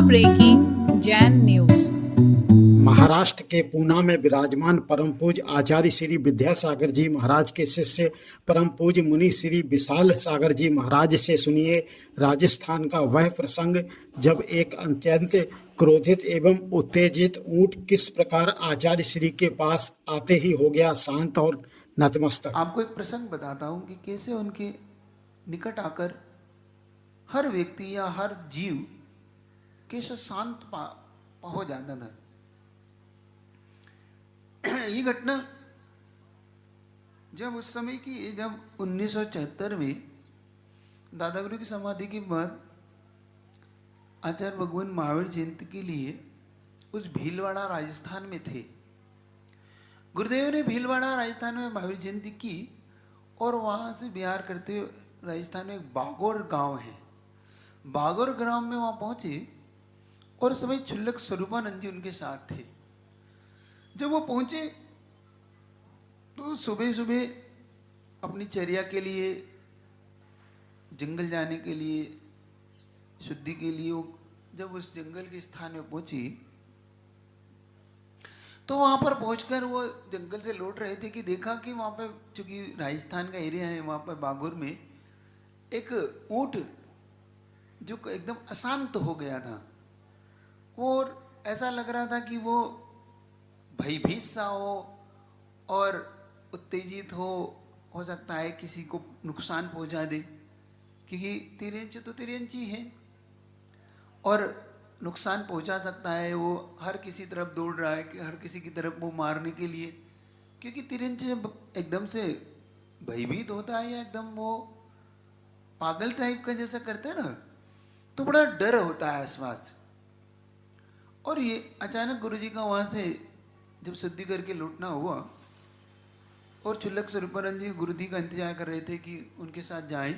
Breaking Jain news. Maharashtra के पूना में विराजमान परम पूज्य आचार्य श्री विद्यासागर जी महाराज के शिष्य परम पूज्य मुनि श्री विशाल सागर जी महाराज से सुनिए राजस्थान का वह प्रसंग जब एक अत्यंत क्रोधित एवं उत्तेजित ऊंट किस प्रकार आचार्य श्री के पास आते ही हो गया शांत और नतमस्तक। आपको एक प्रसंग बताता हूं कि कैसे उनके निकट आकर हर व्यक्ति या हर जीव कैसे शांत हो जाता था। ये घटना जब उस समय की है जब 1974 में दादा गुरु की समाधि के बाद आचार्य भगवान महावीर जयंती के लिए उस भीलवाड़ा राजस्थान में थे। गुरुदेव ने भीलवाड़ा राजस्थान में महावीर जयंती की और वहाँ से बिहार करते हुए राजस्थान में एक बागोर गांव है। बागोर गांव में वहाँ पहुँचे और उस समय क्षुल्लक स्वरूपानंद जी उनके साथ थे। जब वो पहुँचे तो सुबह सुबह अपनी चर्या के लिए, जंगल जाने के लिए, शुद्धि के लिए वो जब उस जंगल के स्थान में पहुँची तो वहाँ पर पहुंचकर वो जंगल से लौट रहे थे कि देखा कि वहाँ पे चूंकि राजस्थान का एरिया है, वहाँ पर बागुर में एक ऊँट जो एकदम अशांत हो गया था और ऐसा लग रहा था कि वो भयभीत सा हो और उत्तेजित हो सकता है किसी को नुकसान पहुँचा दे, क्योंकि तिरंच तो तिरंची है और नुकसान पहुंचा सकता है। वो हर किसी तरफ दौड़ रहा है कि हर किसी की तरफ वो मारने के लिए, क्योंकि तिरंच एकदम से भयभीत होता है या एकदम वो पागल टाइप का जैसा करता है ना, तो बड़ा डर होता है आसपास। और ये अचानक गुरुजी का वहाँ से जब शुद्धि करके लौटना हुआ और क्षुल्लक स्वरूपानंद जी गुरुजी का इंतजार कर रहे थे कि उनके साथ जाएं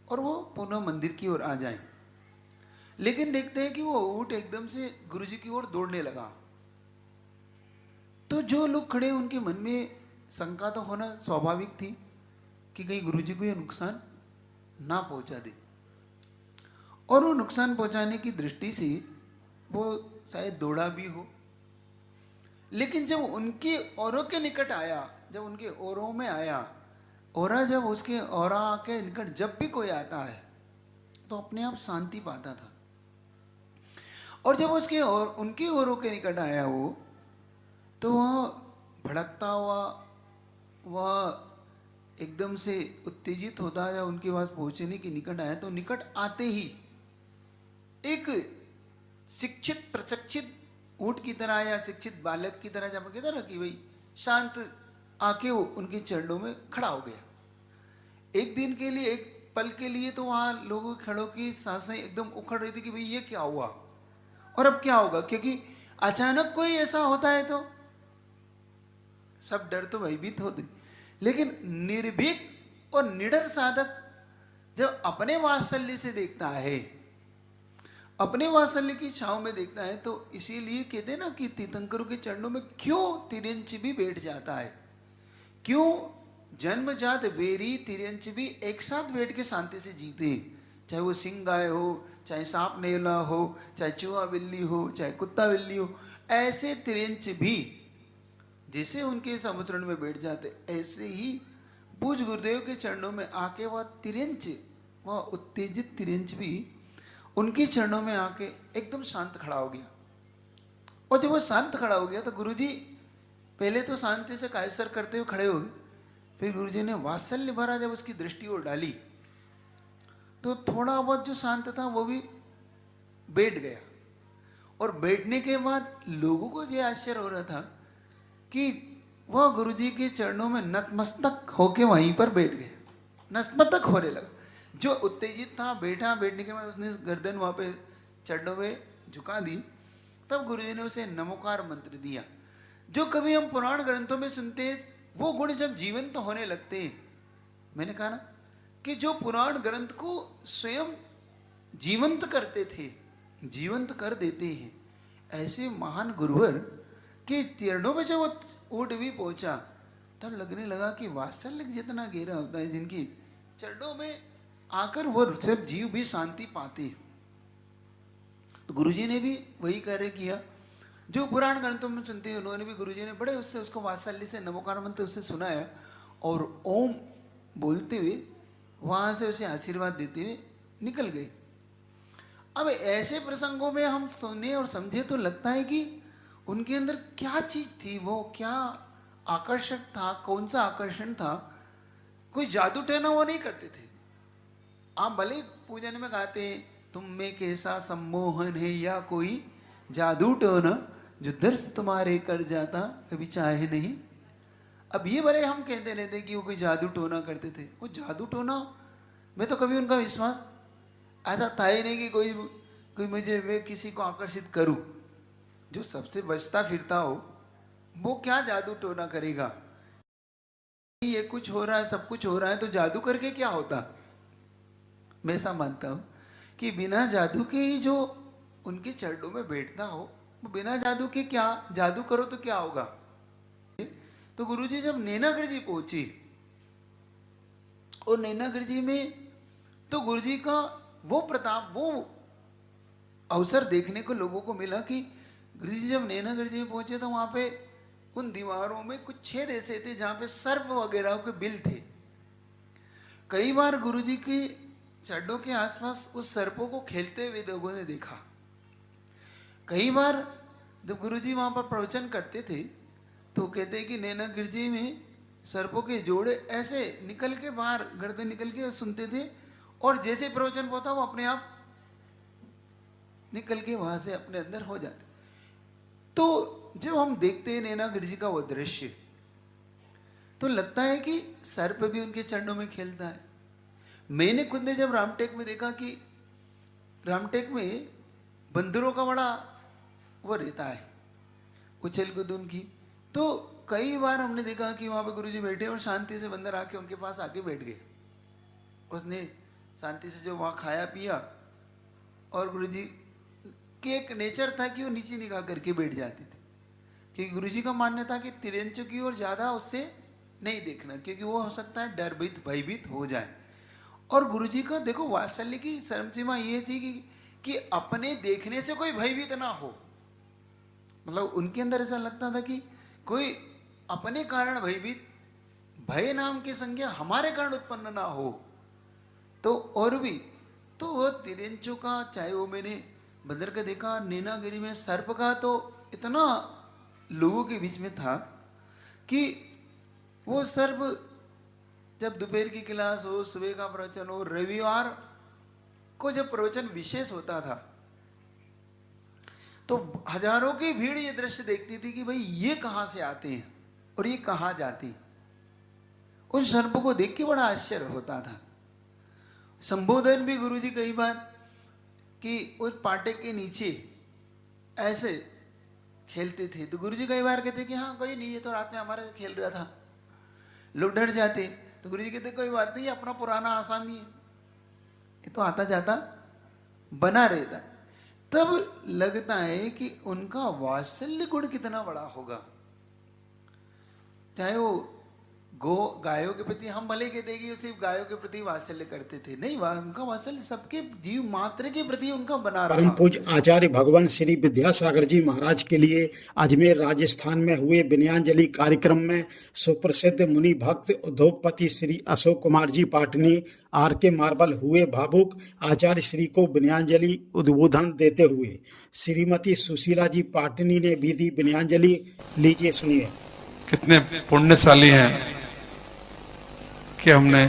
और वो पुनः मंदिर की ओर आ जाएं। लेकिन देखते हैं कि वो ऊँट एकदम से गुरुजी की ओर दौड़ने लगा। तो जो लोग खड़े उनके मन में शंका तो होना स्वाभाविक थी कि कहीं गुरुजी को ये नुकसान ना पहुंचा दे, और वो नुकसान पहुंचाने की दृष्टि से वो शायद दौड़ा भी हो। लेकिन जब उनके औरों के निकट आया, जब उनके औरों में आया, औरा जब उसके औरा के निकट जब भी कोई आता है तो अपने आप शांति पाता था। और जब उसके और उनके औरों के निकट आया वो, तो वह भड़कता हुआ, वह एकदम से उत्तेजित होता है। उनके पास पहुंचने के निकट आया तो निकट आते ही एक शिक्षित प्रशिक्षित ऊँट की तरह या शिक्षित बालक की तरह जब कहता ना कि भाई शांत आके वो उनके चरणों में खड़ा हो गया। एक दिन के लिए, एक पल के लिए तो वहाँ लोगों खड़ों की सांसें एकदम उखड़ रही थी कि भाई ये क्या हुआ और अब क्या होगा, क्योंकि अचानक कोई ऐसा होता है तो सब डर तो भयभीत होते। लेकिन निर्भीक और निडर साधक जब अपने वात्सल्य से देखता है, अपने वात्सल्य की छाव में देखता है, तो इसीलिए कहते ना कि तीर्थंकरों के चरणों में क्यों तिरंच भी बैठ जाता है, क्यों जन्मजात बेरी तिरंच भी एक साथ बैठ के शांति से जीते। चाहे वो सिंह गाय हो, चाहे सांप नेवला हो, चाहे चूहा बिल्ली हो, चाहे कुत्ता बिल्ली हो, ऐसे तिरंच भी जैसे उनके समुद्रण में बैठ जाते, ऐसे ही पूज्य गुरुदेव के चरणों में आके वह तिरंच, वह उत्तेजित तिरंच भी उनके चरणों में आके एकदम शांत खड़ा हो गया। और जब वो शांत खड़ा हो गया तो गुरुजी पहले तो शांति से कायसर करते हुए खड़े हो गए, फिर गुरुजी ने वात्सल्य भरा जब उसकी दृष्टि ओर डाली तो थोड़ा बहुत जो शांत था वो भी बैठ गया। और बैठने के बाद लोगों को ये आश्चर्य हो रहा था कि वह गुरुजी के चरणों में नतमस्तक होके वहीं पर बैठ गए, नतमस्तक होने लगा। जो उत्तेजित था बैठा, बैठने के बाद उसने गर्दन वहाँ पे चरणों में झुका दी। तब गुरुजी ने उसे नमोकार मंत्र दिया। जो कभी हम पुराण ग्रंथों में सुनते हैं वो गुण जब जीवंत होने लगते हैं, मैंने कहा ना कि जो पुराण ग्रंथ को स्वयं जीवंत करते थे, जीवंत कर देते हैं, ऐसे महान गुरुवर के चरणों में जब ऊँट भी पहुंचा तब लगने लगा कि वात्सल्य जितना गहरा होता है, जिनकी चरणों में आकर वो सब जीव भी शांति पाते। तो गुरुजी ने भी वही कार्य किया जो पुराण ग्रंथों में सुनते हैं। उन्होंने भी, गुरुजी ने बड़े उससे उसको वात्सल्य से नमोकार मंत्र उससे सुनाया और ओम बोलते हुए वहां से उसे आशीर्वाद देते हुए निकल गए। अब ऐसे प्रसंगों में हम सुने और समझे तो लगता है कि उनके अंदर क्या चीज थी, वो क्या आकर्षक था, कौन सा आकर्षण था। कोई जादू टोना वो नहीं करते थे। आप भले पूजन में गाते हैं तुम में कैसा सम्मोहन है या कोई जादू टोना जो दर्श तुम्हारे कर जाता कभी चाहे नहीं। अब ये भले हम कहते रहते कि वो कोई जादू टोना करते थे, वो जादू टोना में तो कभी उनका विश्वास ऐसा था ही नहीं कि कोई मुझे मैं किसी को आकर्षित करूं। जो सबसे बचता फिरता हो वो क्या जादू टोना करेगा। ये कुछ हो रहा है, सब कुछ हो रहा है, तो जादू करके क्या होता। मैं ऐसा मानता हूं कि बिना जादू के ही जो उनके चरणों में बैठता हो, वो बिना जादू के क्या, जादू करो तो क्या होगा। तो गुरुजी जब नैनागढ़ जी पहुंची और नैनागढ़ जी में तो गुरुजी का वो प्रताप, वो अवसर देखने को लोगों को मिला कि गुरुजी जब नैनागढ़ जी में पहुंचे तो वहां पे उन दीवारों में कुछ छेद ऐसे थे जहां पे सर्प वगैरह के बिल थे। कई बार गुरुजी के चरणों के आसपास उस सर्पों को खेलते हुए लोगों ने देखा। कई बार जब गुरुजी वहां पर प्रवचन करते थे तो कहते हैं कि नैनागढ़ जी में सर्पों के जोड़े ऐसे निकल के बाहर गर्दन निकल के सुनते थे और जैसे प्रवचन होता वो अपने आप निकल के वहां से अपने अंदर हो जाते। तो जब हम देखते हैं नैनागढ़ जी का वो दृश्य तो लगता है कि सर्प भी उनके चरणों में खेलता है। मैंने खुद ने जब रामटेक में देखा कि रामटेक में बंदरों का बड़ा वो रहता है उछल कूद उनकी, तो कई बार हमने देखा कि वहां पे गुरुजी बैठे और शांति से बंदर आके उनके पास आके बैठ गए। उसने शांति से जो वहां खाया पिया और गुरुजी के एक नेचर था कि वो नीचे निगाह करके बैठ जाते थे, क्योंकि गुरुजी का मानना था कि तिरंचों की ओर ज्यादा उससे नहीं देखना, क्योंकि वो हो सकता है डरभीत भयभीत हो जाए। और गुरुजी का देखो वात्सल्य की चरम सीमा ये थी कि अपने देखने से कोई भयभीत ना हो। मतलब उनके अंदर ऐसा लगता था कि कोई अपने कारण भयभीत, भय नाम की संज्ञा हमारे कारण उत्पन्न ना हो। तो और भी तो वो तिरंचों का, चाहे वो मैंने बंदर का देखा, नैनागढ़ में सर्प का तो इतना लोगों के बीच में था कि वो सर्प जब दोपहर की क्लास हो, सुबह का प्रवचन हो, रविवार को जब प्रवचन विशेष होता था तो हजारों की भीड़ ये दृश्य देखती थी कि भाई ये कहां से आते हैं और ये कहां जाती। उन सर्पों को देख के बड़ा आश्चर्य होता था। संबोधन भी गुरुजी कई बार कि उस पाटे के नीचे ऐसे खेलते थे तो गुरुजी कई बार कहते कि हाँ कोई नहीं, ये तो रात में हमारे खेल रहा था। लोग डर जाते तो गुरुजी कहते कोई बात नहीं, अपना पुराना आसामी है, ये तो आता जाता बना रहता। तब लगता है कि उनका वात्सल्य गुण कितना बड़ा होगा। चाहे वो गायों के प्रति, हम भले कहते हैं कि सिर्फ गायों के प्रति वात्सल्य करते थे, नहीं, उनका वात्सल्य सबके जीव मात्र के प्रति उनका बना रहा। परम पूज्य आचार्य भगवान श्री विद्यासागर जी महाराज के लिए अजमेर राजस्थान में हुए विनयांजलि कार्यक्रम में सुप्रसिद्ध मुनि भक्त उद्योगपति श्री अशोक कुमार जी पाटनी आर के मार्बल हुए भावुक। आचार्य श्री को विनयांजलि उद्बोधन देते हुए श्रीमती सुशीला जी पाटनी ने भी दी विनयांजलि। लीजिए सुनिए। कितने पुण्यशाली हैं कि हमने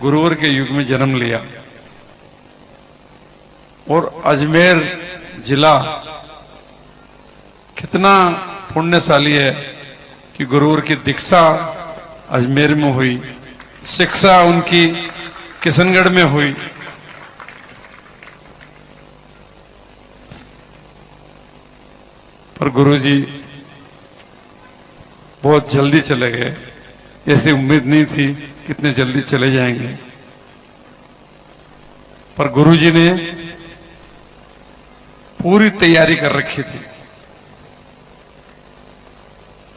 गुरुवर के युग में जन्म लिया और अजमेर जिला कितना पुण्यशाली है कि गुरुवर की दीक्षा अजमेर में हुई, शिक्षा उनकी किशनगढ़ में हुई। पर गुरुजी बहुत जल्दी चले गए, ऐसी उम्मीद नहीं थी कितने जल्दी चले जाएंगे। पर गुरुजी ने पूरी तैयारी कर रखी थी।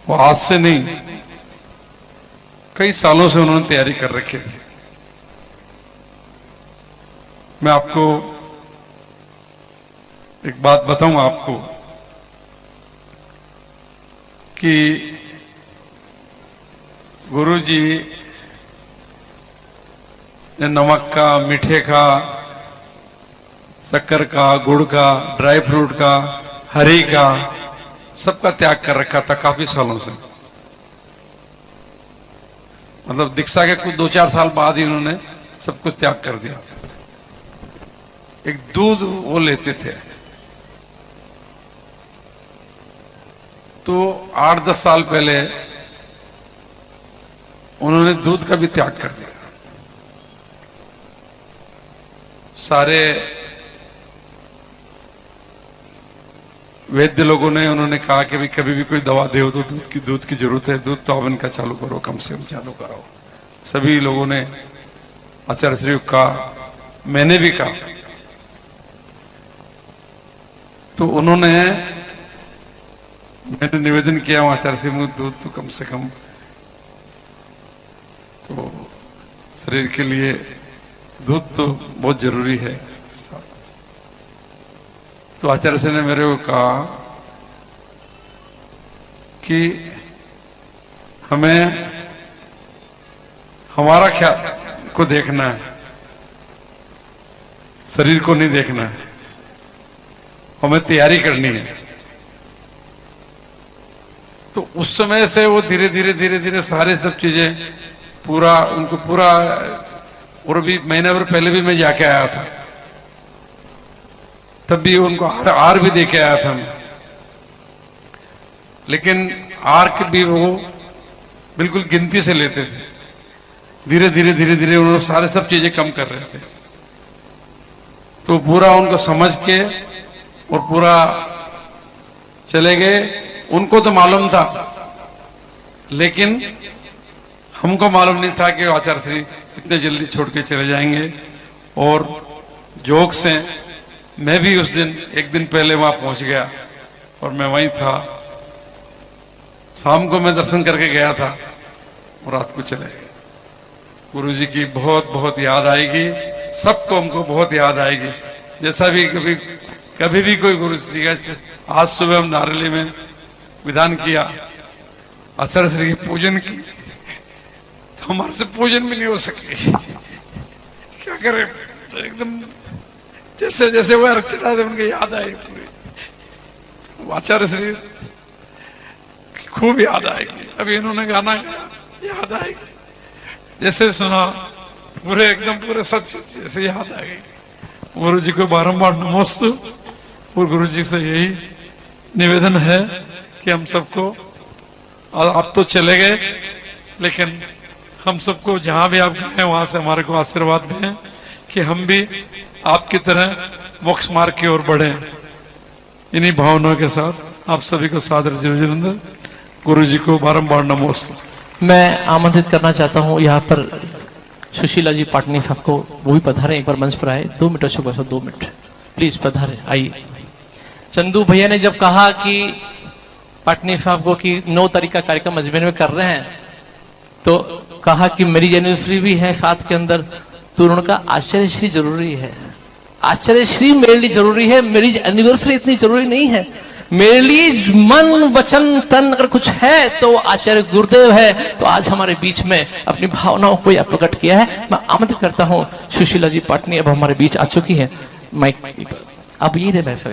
वो आज से नहीं, कई सालों से उन्होंने तैयारी कर रखी थी। मैं आपको एक बात बताऊं आपको कि गुरुजी ने नमक का, मीठे का, शक्कर का, गुड़ का, ड्राई फ्रूट का, हरी का, सबका त्याग कर रखा था काफी सालों से। मतलब दीक्षा के कुछ 2-4 साल बाद ही उन्होंने सब कुछ त्याग कर दिया। एक दूध वो लेते थे, तो 8-10 साल पहले उन्होंने दूध का भी त्याग कर दिया। सारे वैद्य लोगों ने उन्होंने कहा कि भी कभी भी कोई दवा दे तो दूध की जरूरत है, दूध तो इनका चालू करो, कम से कम चालू कराओ। सभी लोगों ने, आचार्य श्री का, मैंने भी कहा। तो उन्होंने, मैंने निवेदन किया आचार्य श्री दूध तो कम से कम, तो शरीर के लिए दूध तो बहुत जरूरी है। तो आचार्य श्री ने मेरे को कहा कि हमें हमारा ख्याल को देखना है, शरीर को नहीं देखना है, हमें तैयारी करनी है। तो उस समय से वो धीरे धीरे सारे सब चीजें पूरा उनको पूरा, और भी महीना भर पहले भी मैं जाके आया था, तब भी उनको आर भी देके आया था मैं। लेकिन आर के भी वो बिल्कुल गिनती से लेते थे। धीरे धीरे उन्होंने सारे सब चीजें कम कर रहे थे। तो पूरा उनको समझ के और पूरा चले गए। उनको तो मालूम था, लेकिन हमको मालूम नहीं था कि आचार्य श्री इतने जल्दी छोड़ के चले जाएंगे। और जोग से मैं भी उस दिन, एक दिन पहले वहां पहुंच गया और मैं वहीं था। शाम को मैं दर्शन करके गया था और रात को चले गए। गुरु जी की बहुत याद आएगी, सबको हमको बहुत याद आएगी। जैसा भी कभी भी कोई गुरु जी का, आज सुबह हम नारेली में विधान किया, आचार्य श्री की पूजन की, तो हमारे से पूजन भी नहीं हो सकती। क्या करें, तो एकदम जैसे जैसे वो अर्घ चढ़ा थे उनकी याद आई पूरी। आचार्य श्री खूब याद आएगी। अभी इन्होंने गाना गाया, याद आएगी। जैसे सुना पूरे एकदम पूरे सच जैसे याद आ गई। गुरु जी को बारंबार नमोस्तु। और गुरु जी से यही निवेदन है कि हम सबको, आप तो चले गए, लेकिन हम सबको जहां भी आप गए वहां से हमारे को आशीर्वाद दें कि हम भी आपकी तरह मोक्ष मार्ग की ओर बढ़े। इन्हीं भावनाओं के साथ आप सभी को सादर जिनेंद्र, गुरु जी को बारंबार नमोस्तु। मैं आमंत्रित करना चाहता हूँ यहाँ पर सुशीला जी पाटनी साहब को, वो भी पधारे, एक बार मंच पर आए। 2 मिनट शुभ, 2 मिनट प्लीज पधारे, आइए। चंदू भैया ने जब कहा कि पाटनी साहब को कि 9 तारीख का कार्यक्रम अजमेर में कर रहे हैं, तो कहा कि मेरी एनिवर्सरी भी है साथ के अंदर, तो उन्होंने कहा आचार्य श्री जरूरी है। आचार्य श्री मेरे लिए जरूरी है, मेरी एनिवर्सरी इतनी जरूरी नहीं है। मेरे लिए मन वचन तन अगर कुछ है तो आचार्य गुरुदेव है। तो आज हमारे बीच में अपनी भावनाओं को यह प्रकट किया है। मैं आमंत्रित करता हूँ सुशीला जी पाटनी अब हमारे बीच आ चुकी है। माइक अब ये दे वैसा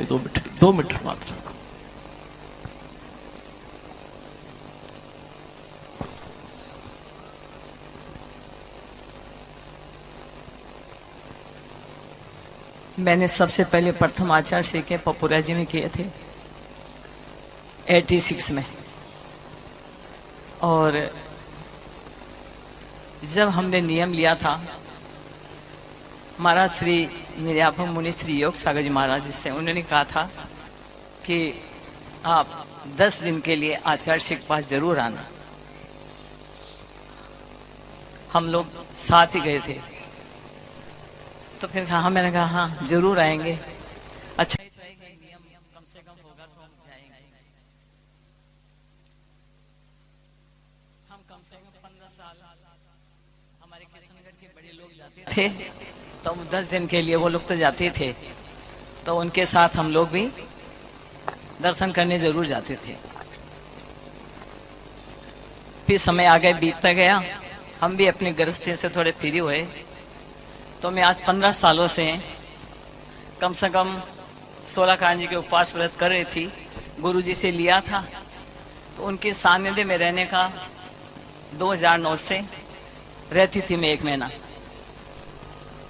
2 मिनट मात्र। मैंने सबसे पहले प्रथम आचार्य श्री के पपुरा जी में किए थे 86 में। और जब हमने नियम लिया था, महाराज श्री निर्यापम मुनि श्री योग सागर जी महाराज जी से, उन्होंने कहा था कि आप 10 दिन के लिए आचार्य श्री के पास जरूर आना। हम लोग साथ ही गए थे। तो फिर हाँ, मैंने कहा हाँ जरूर आएंगे। अच्छा नियम कम से कम होगा तो हम जाएंगे। हम कम से कम 15 साल हमारे किशनगढ़ के बड़े लोग जाते थे, तो 10 दिन के लिए वो लोग तो जाते थे। तो उनके साथ हम लोग भी दर्शन करने जरूर जाते थे। फिर समय आगे बीतता गया, हम भी अपनी गृहस्थी से थोड़े फ्री हुए। तो मैं आज 15 सालों से कम से कम 16 कांड जी के उपवास व्रत कर रही थी। गुरु जी से लिया था, तो उनके सानिध्य में रहने का 2009 से रहती थी मैं 1 महीना।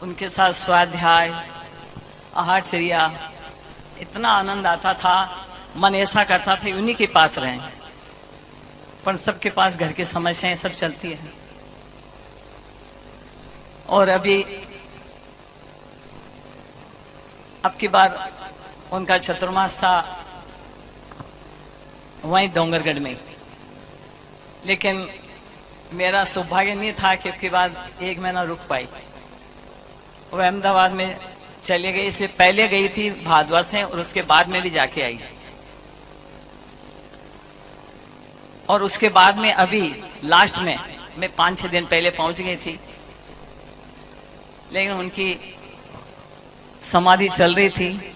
उनके साथ स्वाध्याय, आहारचर्या, इतना आनंद आता था, मन ऐसा करता था उन्हीं के पास रहें। पर सबके पास घर की समस्याएं सब चलती है। और अभी अब की बार उनका चतुर्मास था वहीं डोंगरगढ़ में, लेकिन मेरा सौभाग्य नहीं था कि अब की बार 1 महीना रुक पाई। वो अहमदाबाद में चली गई, इसलिए पहले गई थी भारद्वाज से और उसके बाद में भी जाके आई। और उसके बाद में अभी लास्ट में मैं 5-6 दिन पहले पहुंच गई थी, लेकिन उनकी समाधि चल रही थी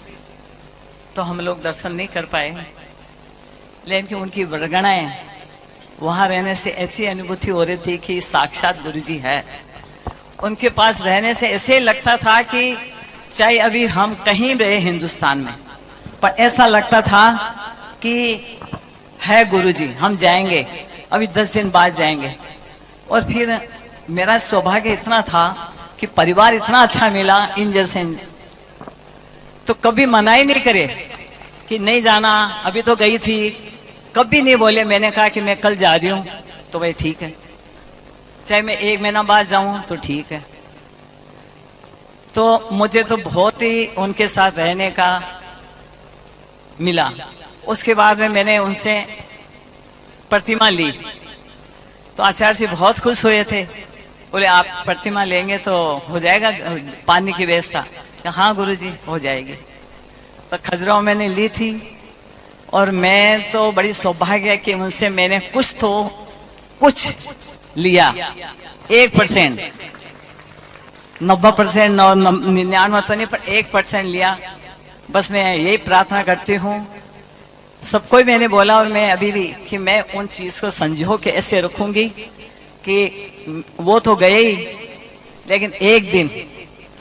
तो हम लोग दर्शन नहीं कर पाए। लेकिन उनकी वर्गणाएं वहां रहने से ऐसी अनुभूति हो रही थी कि साक्षात गुरुजी है। उनके पास रहने से ऐसे लगता था कि चाहे अभी हम कहीं रहे हिंदुस्तान में, पर ऐसा लगता था कि है गुरुजी, हम जाएंगे, अभी 10 दिन बाद जाएंगे। और फिर मेरा सौभाग्य इतना था कि परिवार इतना अच्छा मिला इन जैसे, तो कभी मना ही नहीं करे कि नहीं जाना, अभी तो गई थी, कभी नहीं बोले। मैंने कहा कि मैं कल जा रही हूं, तो भाई ठीक है, चाहे मैं 1 महीना बाद जाऊं तो ठीक है। तो मुझे तो बहुत ही उनके साथ रहने का मिला। उसके बाद में मैंने उनसे प्रतिमा ली, तो आचार्य जी बहुत खुश हुए थे। बोले आप प्रतिमा लेंगे तो हो जाएगा पानी की व्यवस्था? हाँ गुरुजी हो जाएगी। तो खजुराहो मैंने ली थी, और मैं तो बड़ी सौभाग्य है कि उनसे मैंने कुछ लिया। 1%, 90% और 99 तो नहीं, पर 1% लिया। बस मैं यही प्रार्थना करती हूँ, सबको ही मैंने बोला और मैं अभी भी, कि मैं उन चीज को संजो के ऐसे रखूंगी कि वो तो गए ही, लेकिन एक दिन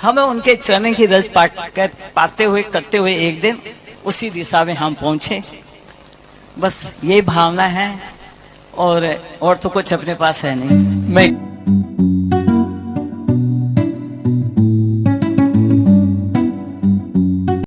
हमें उनके चरण की रज पाते हुए करते हुए एक दिन उसी दिशा में हम पहुंचे। बस यही भावना है, और तो कुछ अपने पास है नहीं। मैं